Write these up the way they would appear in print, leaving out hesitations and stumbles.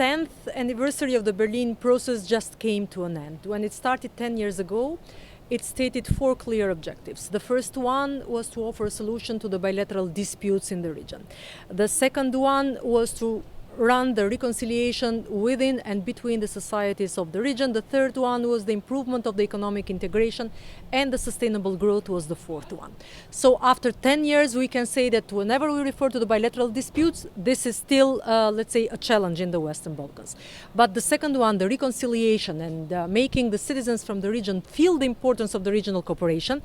10th anniversary of the Berlin process just came to an end. When it started 10 years ago, it stated 4 clear objectives. The first one was to offer a solution to the bilateral disputes in the region. The second one was to run the reconciliation within and between the societies of the region. The third one was the improvement of the economic integration, and the sustainable growth was the fourth one. So after 10 years, we can say that whenever we refer to the bilateral disputes, this is still, let's say, a challenge in the Western Balkans. But the second one, the reconciliation and making the citizens from the region feel the importance of the regional cooperation,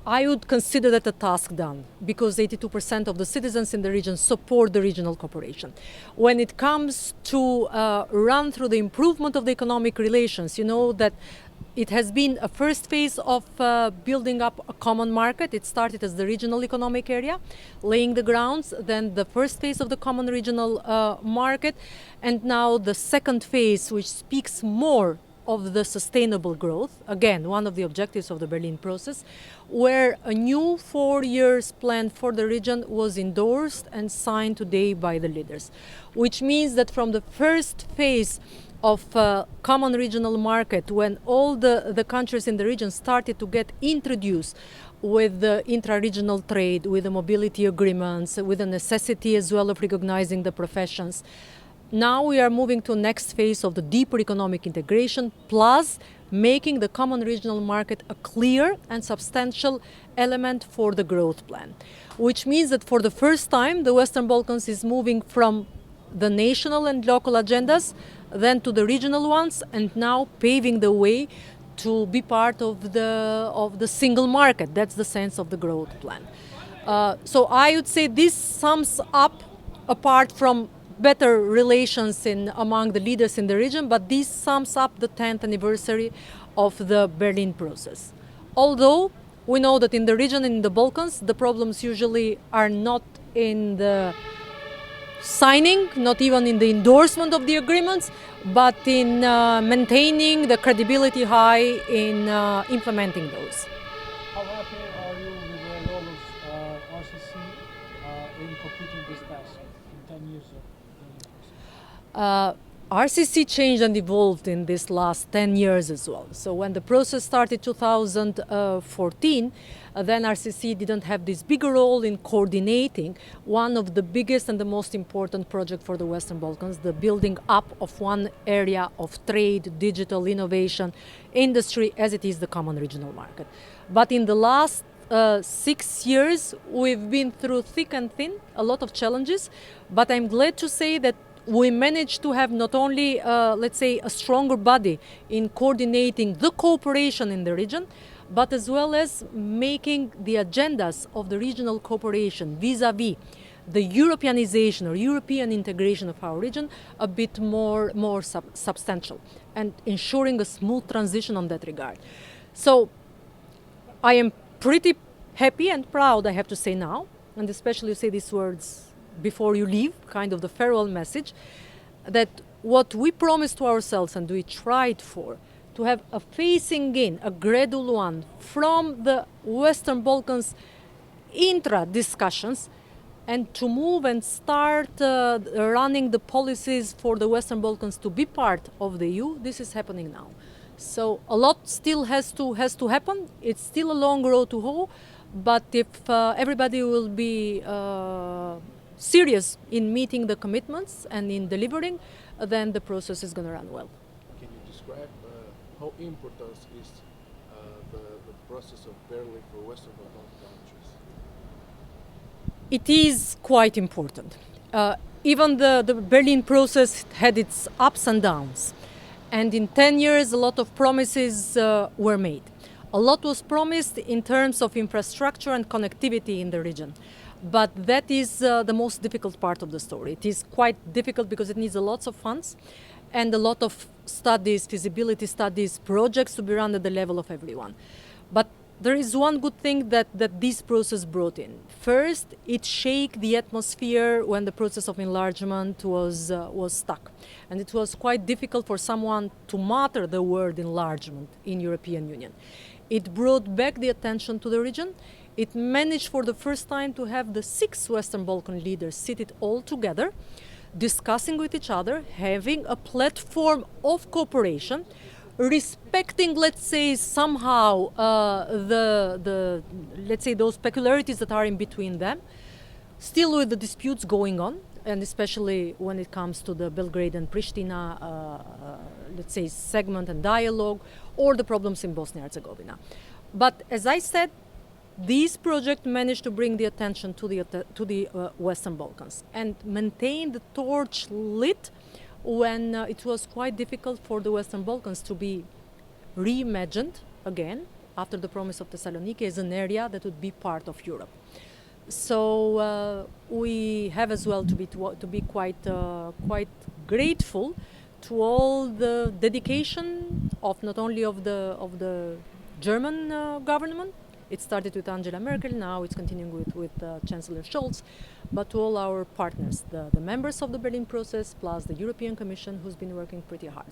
I would consider that a task done, because 82% of the citizens in the region support the regional cooperation. When it comes to run through the improvement of the economic relations, you know that it has been a first phase of building up a common market. It started as the regional economic area, laying the grounds, then the first phase of the common regional market, and now the second phase, which speaks more of the sustainable growth, again, one of the objectives of the Berlin process, where a new 4 years plan for the region was endorsed and signed today by the leaders, which means that from the first phase of common regional market, when all the countries in the region started to get introduced with the intra-regional trade, with the mobility agreements, with the necessity as well of recognizing the professions, now we are moving to next phase of the deeper economic integration, plus making the common regional market a clear and substantial element for the growth plan. Which means that for the first time, the Western Balkans is moving from the national and local agendas, then to the regional ones, and now paving the way to be part of the single market. That's the sense of the growth plan. So I would say this sums up, apart from better relations among the leaders in the region, but this sums up the 10th anniversary of the Berlin process. Although we know that in the region, in the Balkans, the problems usually are not in the signing, not even in the endorsement of the agreements, but in maintaining the credibility high in implementing those. How happy are you with the role of RCC in completing this task in 10 years of RCC changed and evolved in this last 10 years as well. So when the process started 2014, then RCC didn't have this bigger role in coordinating one of the biggest and the most important projects for the Western Balkans, the building up of one area of trade, digital innovation, industry, as it is the common regional market. But in the last 6 years, we've been through thick and thin, a lot of challenges, but I'm glad to say that we managed to have not only, let's say, a stronger body in coordinating the cooperation in the region, but as well as making the agendas of the regional cooperation vis-a-vis the Europeanization or European integration of our region a bit more substantial, and ensuring a smooth transition on that regard. So I am pretty happy and proud, I have to say now, and especially you say these words before you leave, kind of the farewell message, that what we promised to ourselves and we tried for, to have a phasing in, a gradual one, from the Western Balkans intra-discussions, and to move and start running the policies for the Western Balkans to be part of the EU, this is happening now. So a lot still has to happen. It's still a long road to hoe, but if everybody will be serious in meeting the commitments and in delivering, then the process is going to run well. Can you describe how important is the process of Berlin for Western Balkan countries? It is quite important. Even the Berlin process had its ups and downs. And in 10 years, a lot of promises were made. A lot was promised in terms of infrastructure and connectivity in the region. But that is the most difficult part of the story. It is quite difficult because it needs a lot of funds and a lot of studies, feasibility studies, projects to be run at the level of everyone. But there is one good thing that this process brought in. First, it shook the atmosphere when the process of enlargement was stuck. And it was quite difficult for someone to mutter the word enlargement in European Union. It brought back the attention to the region. It managed for the first time to have the 6 Western Balkan leaders seated all together. discussing with each other, having a platform of cooperation, respecting, let's say, somehow the let's say those peculiarities that are in between them, still with the disputes going on, and especially when it comes to the Belgrade and Pristina, let's say, segment and dialogue, or the problems in Bosnia-Herzegovina. But as I said, this project managed to bring the attention to the Western Balkans and maintain the torch lit when it was quite difficult for the Western Balkans to be reimagined again after the promise of Thessaloniki as an area that would be part of Europe. So we have as well to be quite grateful to all the dedication of not only of the German government. It started with Angela Merkel, now it's continuing with Chancellor Scholz, but to all our partners, the members of the Berlin process, plus the European Commission, who's been working pretty hard.